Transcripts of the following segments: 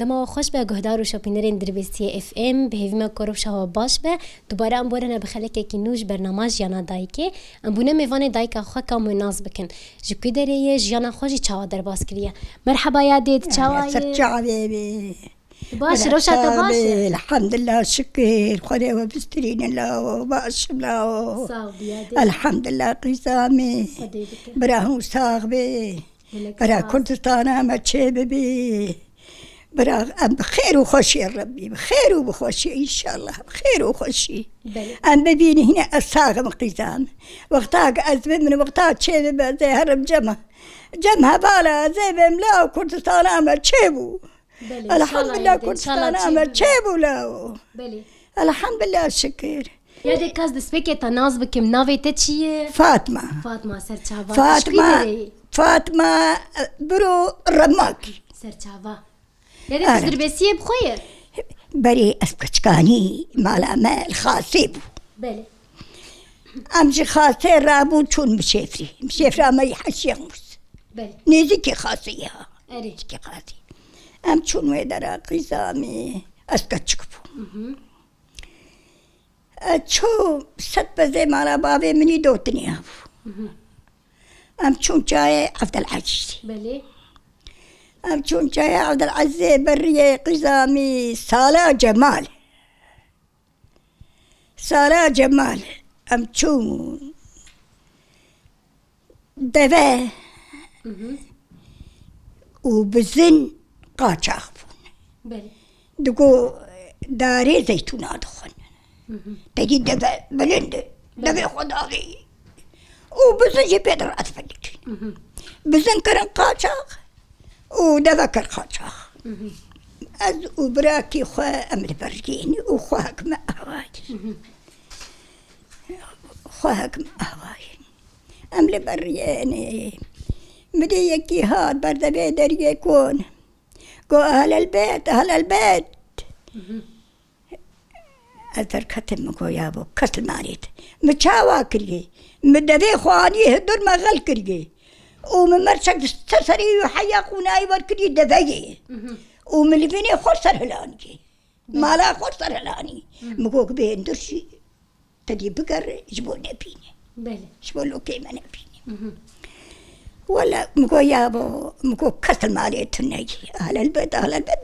دما خوش به گهدار و شاپینرین دربستی اف ام به هیوی ما کروب شوا باش به دوباره ام بورن بخلک کی نوش برنامج یانا دایکه ام بونه میوان دایکا خو کام ناز بکن جبکی دریه جانا خوشی چاوا در باس کریه مرحبا یادت چاوا سرچاوي باش روشا باش الحمد لله شكر خدي وبسترين الله وباش الله الحمد لله قسامي براهو صاغبي برا كردستان ما تشيبي برا بخير وخوشي يا ربي بخير وبخوشي ان شاء الله بخير وخوشي ام ببيني هنا الصاغم قسام وقتاك ازبد من وقتها تشيبي زي هرب جمها بالا زي بملا وكردستان ما تشيبو الحمد لله كردستان ما تشيبو لا الحمد لله شكر يا دي كاز دسبيكي تناز بكم نافي تشي فاطمة سرچاوا فاطمة برو رماكي سرچاوا يا دي كاز دربسيه بخوير بري اسكتشكاني مالا مال خاصيبو بلي امشي خاصي رابو تشون مشيفري ما يحش يغمس بلي نيزكي خاصيها اريجكي خاصي ام تشون ويدرا قيسامي اسكتشكبو اتشو ست بزي مالا بابي مني دوتني ابو ام تشون جاي عبد العزيز بلي ام تشون جاي عبد العزيز بريه قيسامي صالة جمال ام تشون دفا وبزن قاچاخبون بلي دقو داري زيتون دخن تجي دفا بلند دفا خداغي وبزن جبيدر أتفلك بزن كرن قاچاخ ودفا كر قاچاخ از وبراكي خوا أمر برجيني وخواك ما أهواي خواك ما أهواي أمر برياني مديكي هاد برد بيدر يكون قو أهل البيت أثر كتم مكو يابو كتل ماريت مچاوا كريه مدبي خواني هدور مغل كريه وممرشك تسري وحياقونا يبر كريه دبي وملفيني خرصر هلاني مالا خرصر هلاني مكو بين درشي تدي بقر جبول نبيني بلي جبولو كيما نبيني ولا مكو يابو مكو كتل ماريت نجي أهل البيت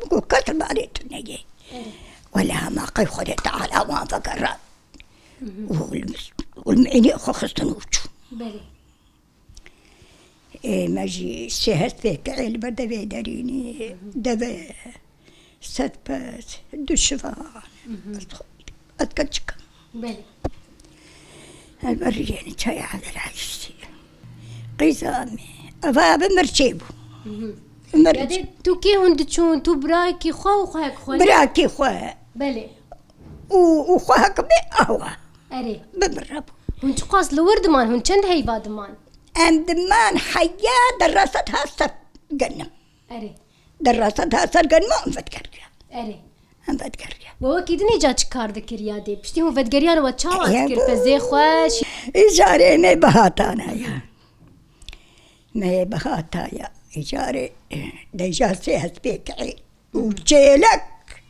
مكو كتل ماريت نجي ولا ما قي خدي تعالى ما فكر والمعني أخو خستنوش بلي ماجي سهرت فيك عيل برد بيدريني دبا ستبات دشفان أتكتشك بلي البرياني شاي عبد العزيز قيسامي أفا بمرشيبو يا تو كي هند تشون تو براكي خواك براكي خوا بلي وخواك بأهوى أري بمربو هنش قاس لورد مان هن چند هيبا دمان دمان حياة دراستها ست قنم أري دراستها ست قنم أري أم فتكريا بابا كيدني جا چكار دكر يادي بشتي هو فتقريان واتشاوا تكر بزي خوش إجاري مي بهاتانا يا مي بهاتايا إجاري ديجاسي هسبيك وجيلك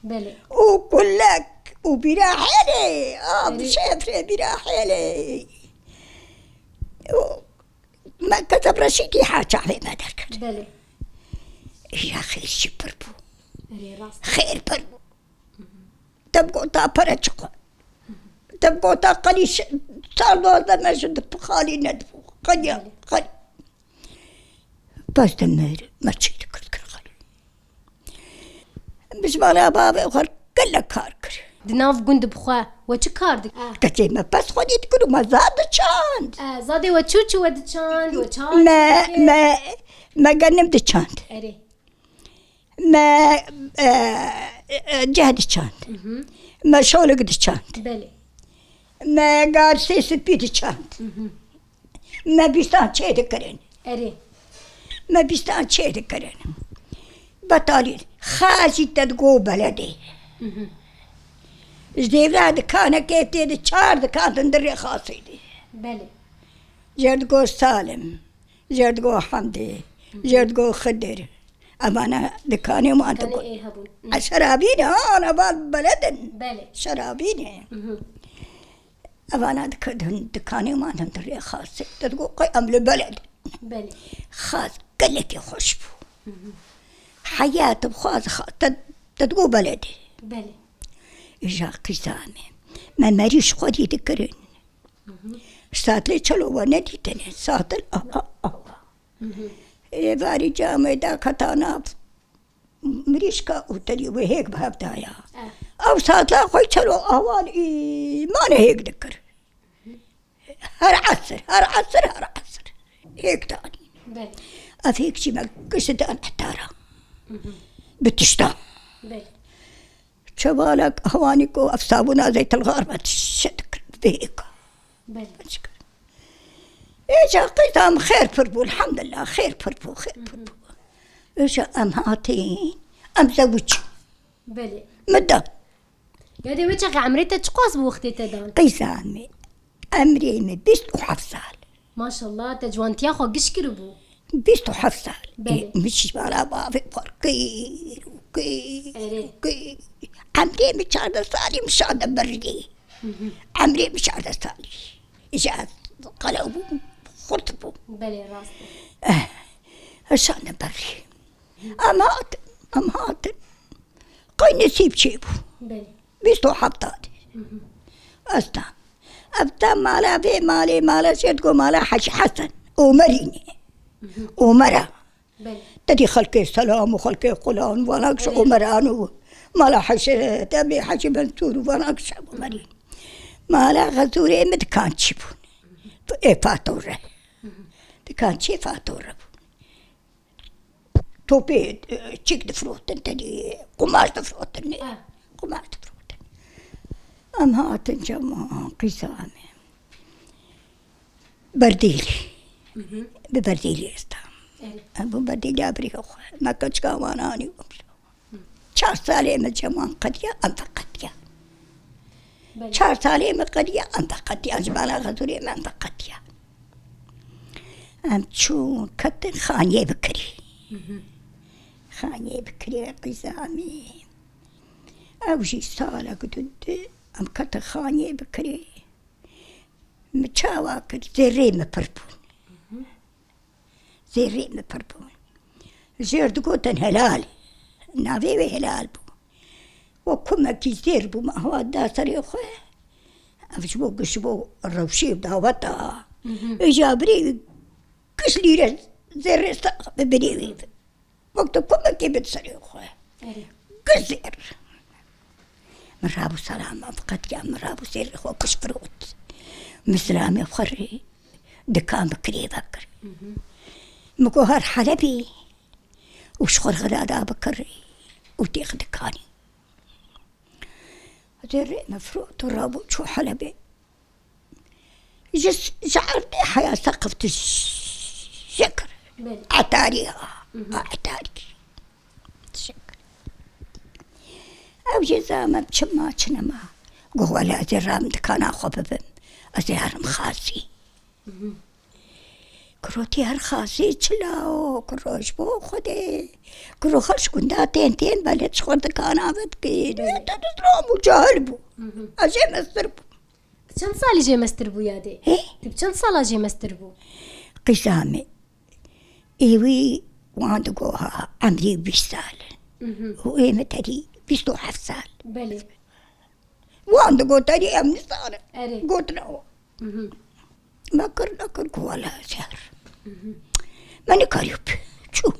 بلي وكلك وبراحلي بشافري براحلي ما كتب رشيدي حاجة علي ما دركت بلي يا أخي الشي بربو أري خير بربو تبقوا تا برجقوا تبقوا تا قليش صاروا ذا مجد بخالي ندبو قليا بس دمير ما تشيد كل خالي بسمع بابا وخر كل كاركر دناف قند بخوا وچ كاردك كتي ما بس خدي تقولوا ما زاد چاند زادي وچوچو ود چاند وچاند ما قنمت چاند أري ما جهد چاند ما شولق چاند بلي ما قال سيس بيد چاند ما بيستان چه کرن أري ما بيستان چه کرن بطالي خاجي تدقو بلدي جديفنا دكانة كيتي دي چار دكان تندري خاصي دي بلي جردقو سالم جردقو حمدي جردقو خدر أما أنا دكاني ما أنت كان إيه هبون شرابين أنا بلد بله شرابين أما أنا دكاني ما أنت ريا خاص تقول قيم البلد بله خاص قلك يخشبو حياة بخاص تقول بلدي بله إجا قسامي ما مريش خودي ذكرن ساتلي چلو وندي تني ساتل باري جامع دا كتانا مريشكا وتلي وهيك بهبدايا او ساتلا خوي چلو اول ما هيك ذكر هر عصر هيك تاني افيك شي ما قصد ان احتارا بتشتا شبالك هوانيكو افسابونا زيت الغاربة تشتك بهيك إيش قيتهم خير فربو الحمد لله خير فربو إيش أم هاتين أم زوج بلي مدة يا دي وجهك عمريتك تقاس بوقتي تدان قيسامي أمري من بيست وحفصال ما شاء الله تجوانتيا خو قش كربو بيست وحفصال بلي مش ولا بافي فرقي كي عمري مش هذا صالي مش هذا بري عمري مش هذا صالي إجا قلبو خطبو بلي راسي عشان بري أمات قاي نسيب شيبو بلي بيستو حبطاتي أستا أبتا مالا في مالا سيدكو مالا حش حسن ومريني ومرا بلي تدي خلقي سلام وخلقي قلان ونقش ومرانو مالا حش تبي حش منصور ونقش ومرين مالا غزوري مدكان تشيبون إيه فاتورة دكان شي فاتورة توبي تشيك دفروت انتني قماش دفروت قماش دفروت أم هاتن جماعة قسامي برديلي ببرديلي استام أبو برديلي أبريخ ما كنتش كواناني شهر سالي من جماعة قديا أم فقديا شهر سالي من قديا أم فقديا جبالا غزوري من فقديا أم تشون كتن خانية بكري قزامي أوجي سالة قدود أم كتن خانية بكري متشاواكر زيري مبربون زير دقوتن هلال نافي هلال بو وكما كي زير بو ما هو داسري أخوه أفشبو قشبو الروشي بداوتا إجابري كش ليرة زير ببريوي وقت كما كي بتسري أخوه كزير مرابو سلامة فقط يا مرابو زير أخوه كش فروت مسلامي فخري دكان بكري بكر مكوهر حلبي وشخر غدادا بكري وتيخ دكاني زير مفروت ورابو شو حلبي جعلني حياة ثقفت الشكر عتاريها عتاري الشكر أو جزامة بشما شنما قوة لا زرام دكانا خببم أزيارم خاصي كروتي هر خاصي تشلاو كروش بو خدي كرو خرش كندا تين بلد شخور دكانا بدكي تدرامو جالبو أجي مستربو چند سالی جه مستربو یاده؟ تب چند سالا جه مستربو؟ قسامي إيوي واندقوها عمري 20 سال وإيمة تري 27 سال بله واندقو تري أمني سال أري قلت له ما كرنا ولا شهر ماني قريب شو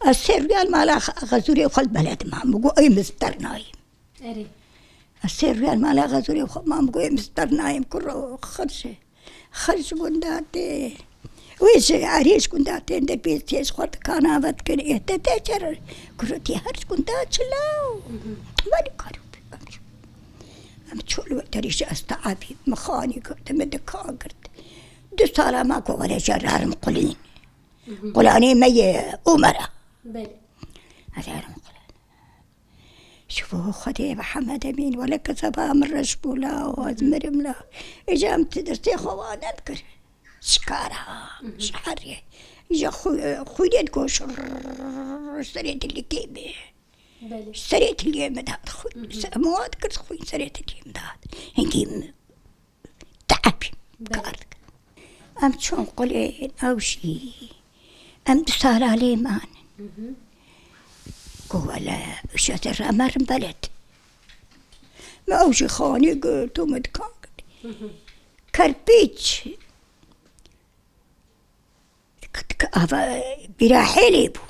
السيريال مالا غزوري وخل بلد ما مقو أي مستر نايم أري السيريال مالا غزوري ما مقو أي مستر نايم كرو خرج قنداتي ويش عريش قنداتي اند بيتيش خورت كاناوات كري تتجر كروتي هرج قندات شلاو ماني قريب أم تشولو تريش أستعابي مخاني قرد مدكا قرد 2 سالا ماكو ولا جرار مقلين قلاني مي أمرا بله هذا مقلين شوفوا خدي محمد أمين ولا كسبها من رشبولا وازمرم لا إجام تدرسي خوان أذكر شكارها شحري يجا خويا تقول اشتريت اللي كيبه اشتريت اليوم هذا خوي ما أذكر خوي اشتريت اليوم هذا هنجي تعبي كارك أم شون قليل أو شيء أم صار عليه مان قولا شجرة مر بلد ما أوشي خاني قلت ومدكان كربيتش براحلي بو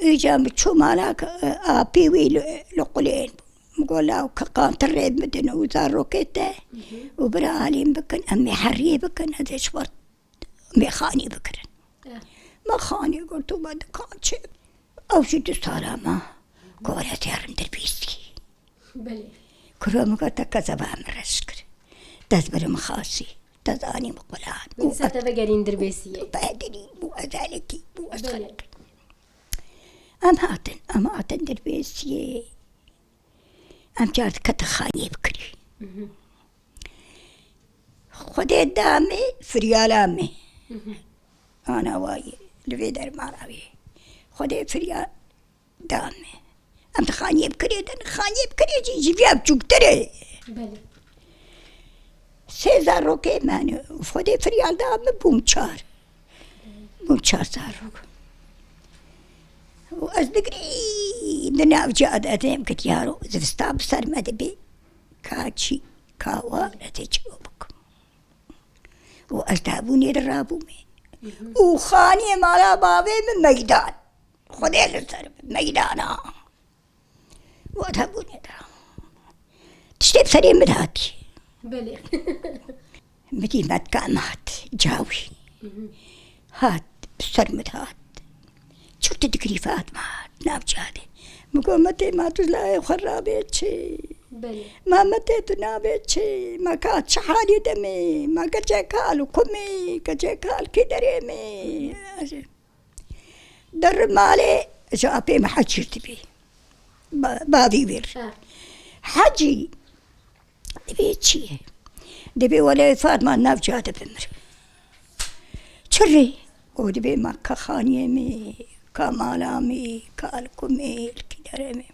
إجا متشو مالك أبيوي لقلين مقول له كقان تريد مدن وزار روكيته وبرالي بكن أمي حري بكن هذا شورت أمي خاني بكن ما خاني قلت ما دكان شيء أو شي تسالما قولت يا رندر بيسي بلي كرو مقولت كذبا مرشكر تزبر مخاسي تزاني مقولان وستبقرين دربيسية بعدني مو أذلكي مو أسخلك أم هاتن دربيسية أم جارت كتخاني بكري خدي دامي فريالامي أنا واي لفيدر ماراوي خدي فريال دامي أم تخاني بكري خاني بكري جي فيها بجوكتري بلي سيزار روكي ماني وخدي فريال دامي بومشار زاروك وأصدقني دنا وجاد أتيم كتيارو زفستاب سر مدبي كاتشي كاوا نتجوبك وأصدابوني الرابومي وخاني مالا بابي من ميدان خدي لسر ميدانا وأصدابوني تشتب سري مدهاتي بلي مدي مات جاوي هات بسر مدهات شفت تكريفات ما نابجادي مقول متى ما تزلاي خرابيتشي ما متى تنابيتشي ما كات شحالي دمي ما كجاكال وكمي كجاكال كدريمي در مالي جابي ما حجرت بي بابي بير حجي دبيتشي دبي ولا فاطمة نابجادي بمر شري ودبي ما كخانيمي كمالامي كالكمي الكدرمي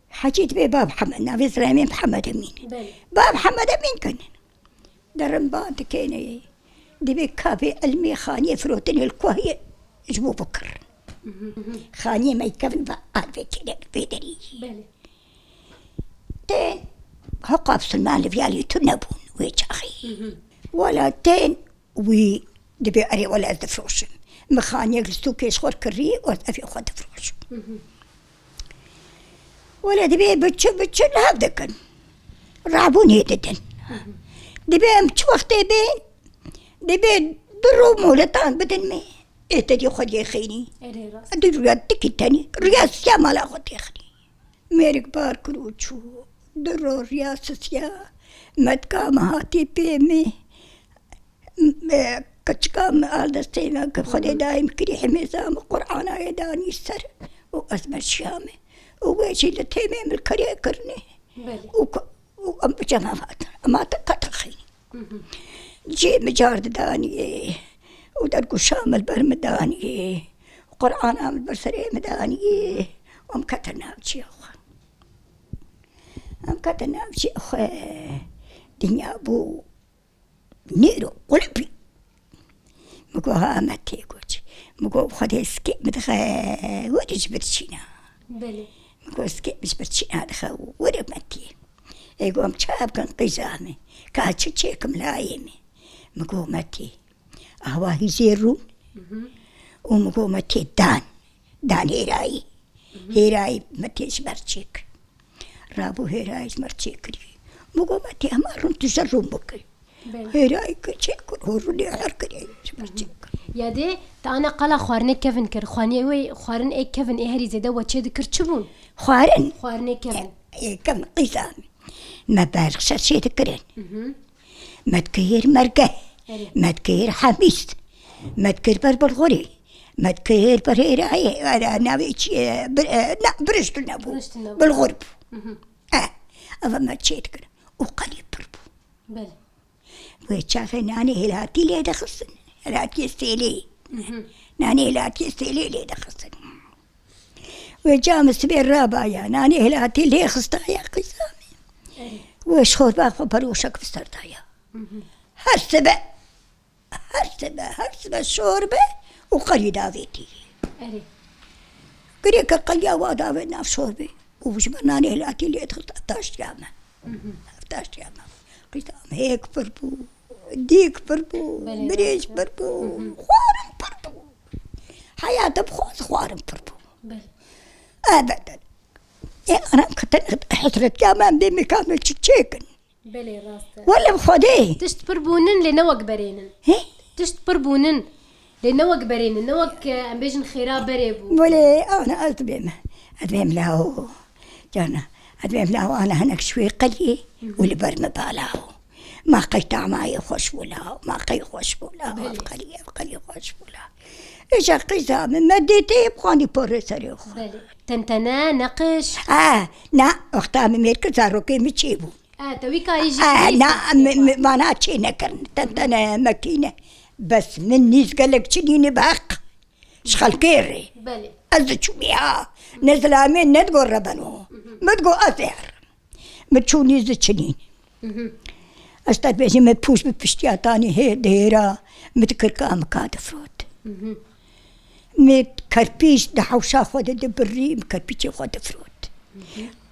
حجيت بباب محمد نبي سليمان محمد أمين باب محمد أمين كان درم بعد كيني دبي كابي علمي خانية فروتني الكوهية جبو بكر خانية ما يكفن بقال بكده بيدري تين هقاب سلمان لفيالي تنبون ويش أخي ولا تين وي دبي أري ولا أدفروشن مخاني يجلسوا كيش خور كري وأفي خود فروش ولا دبي بتشو هذا كان رعبوني ددن دبي أمشي وقت دبي درو مولتان بدن مي إتدي خد يخيني أدي رياضتك التاني رياض يا مالا خد يخني ميرك بار كروتشو درو رياض يا متكا مهاتي بيمي كتشكام آلدستيما كخدي دايم كري حميزام قرآن آيداني السر وأسمى الشامي وويشي لتيمي من الكري كرني وأم جماعات أما تكتخيني جي مجارد داني ودرقو شام البرم داني وقرآن آم البرسري مداني وأم كتنا بشي أخوة دنيا بو نيرو قلبي مقو ها متى قوتش مقو خدي سكي مدخا ورج برشينا بلي مقو سكي مش برشينا دخا ورج متى يقوم شاب كان قزامي كاتش تشيكم لايمي مقو متى أهوا هيزيرون ومقو متى دان هيراي متى شبرشيك رابو هيراي شبرشيك مقو متى أمارون تزرون بكري هيراي كتشيكون هوروني حركني شبرشيك يادي تانا قلا خوارني كيفن كر خواني وي خوارن اي كيفن اي هري زيدا واتشي ذكر تشبون خوارني كيفن اي كم قيسامي ما بارخش شي ذكرين ما تكير مرقه ما تكير حميس ما تكير برغوري ما تكير بريراي انا نابيتش برشت نابو بالغرب ما تشي وقليب بربو بلي ويتشافي ناني هلاتي لي دخلسن لا تيستيلي ناني لا تيستيلي لي دخلت وجامس بالرابع يا ناني لا تيلي خستا يا قسامي وش خذ باخو بروشك في السردايا هرسبة الشوربة وقريدا فيتي قريك قليا وادا في ناف شوربة وش بناني لا تيلي ادخل 13 جامع 13 جامع قسام هيك بربو ديك بربو بريش بربو خوارم بربو حياة بخوز خوارم بربو أبدا أنا كنت حسرت كمان بمكان تشيكن بلي راسته ولا بخديه تشت بربونن لنوق برينن تشت بربونن لنوق برينن نوق أم بيجن خيرا بريبو ولا أنا أدبم له جانا أدبم له أنا هناك شوي قلي واللي برم بالاو ما قيتع معي خوش ولا ما قي خوش ولا قلي خوش ولا إيش قيسا من مديتي بخاني بورسري بلي تنتنا نقش نا وقتها ميرك زاروكي متشيبو توي كاريجي نا ما ناتشي نكرن تنتنا ماكينة بس من نيس قالك تشيني بحق شخال كيري بلي أزتشو بيها نزل من ندقو ربنو مدقو أثير متشوني زتشنين أستاذ بيجي مبوش ببشتياتاني هي ديرا متكركا مكاد فروت متكربيش دحوشا خود دبري مكربيشي خود فروت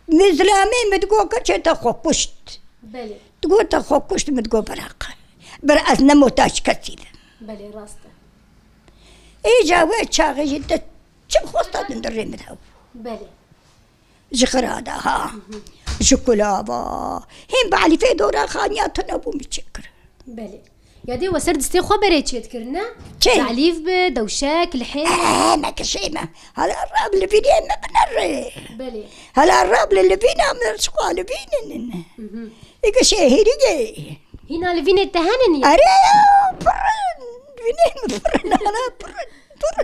مزلامي متقو كرشتا خوكوشت بلي تقول تخوكوشت متقو براق برأس نموتاش كثير بلي راسته إيجا ويت شاغي جدا شم خوستا ندري مدهو بلي جخرادا ها شوكولابا هين بعلي في دورا خانياتنا ابو متشكر بلي يا دي وسرد استي خبري تذكرنا تعليف بدوشاك الحين ما كشيمة هلا الراب اللي فيني ما بنري بلي هلا الراب اللي فينا من الشقال اللي فينا يكشي هيري هنا اللي فيني تهانني اري برن فيني برن انا برن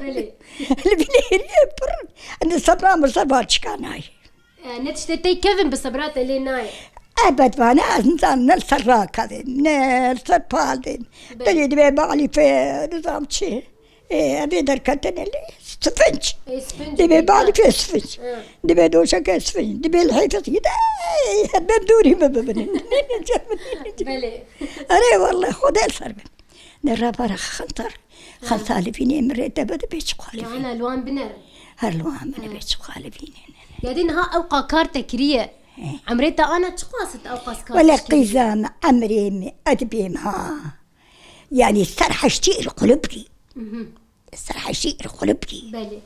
بلي اللي فيني هيري برن انا صبرا شكاناي نتشتتي كيفن بالصبرات اللي ناي أبد ما إنسان نلسر راكذين نلسر بالدين تجد ببالي في نظام شيء أبي دركتن اللي سفنج دبي بالي في سفنج دبي دوشك سفنج دبي الحيفة كده بمدوري ببنين بلي أري والله خد السر نرى خنصالي فيني مريت أبد بيش قالي يعني ألوان بنر هالوان من بيش قالي فيني يا دين ها أوقا كارتا كريه عمريتا أنا تقاست أوقاس كارتا ولا قزام عمري أدبيم ها يعني الصراحة شتير قلبي الصراحة شتير قلبي بلي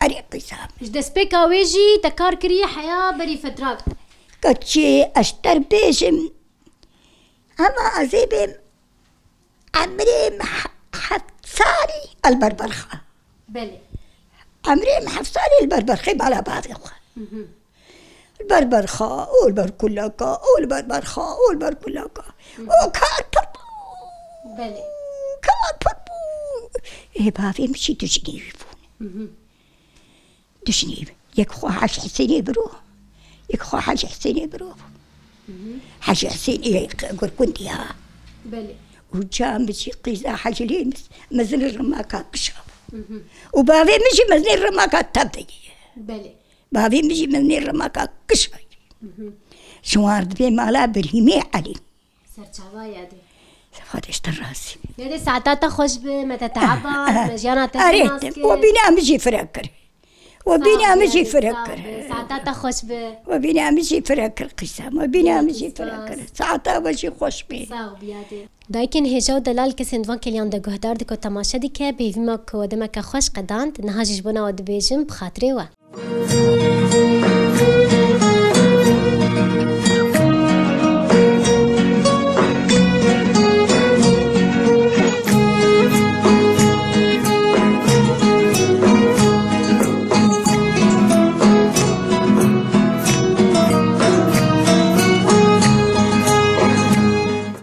أري قزام جدا سبيكا ويجي تكار كريه حياة بري فترات كتشي أشتر بيجم أما أزيبم عمري حفصالي البربرخة بلي عمري محفصالي البربرخة على بعضها البربرخة والبركلاكا والبربرخة والبركلاكا وكان بربو بلي كان بربو إيه بافي مشي تجنيب يكخو حاج حسيني برو يكخو حاج حسيني برو حاج حسيني يقول كنتيها بلي وجام بشي قيزا حاج لين مزن الرماكات بشرب وبافي مشي مزن الرماكات تبدي بلي بابي مجي من الرماكا كشري شوارد بي مالا برهيمي علي سرچاوا يادي فادش تراسي يادي ساعتها خوش متى تعبان مجانا تناسك وبينا مجي فركر وبينا مجي فركر ساعتها خوش وبينا مجي فركر قسم وبينا مجي فركر ساعتها مجي خوش بي صاحب يادي دایکن هجا و دلال کسین دوان کلیان ده گهدار دکو تماشا دیکه بیویما که ودمه که خوش قداند نهاجش بنا و دبیجم بخاطره و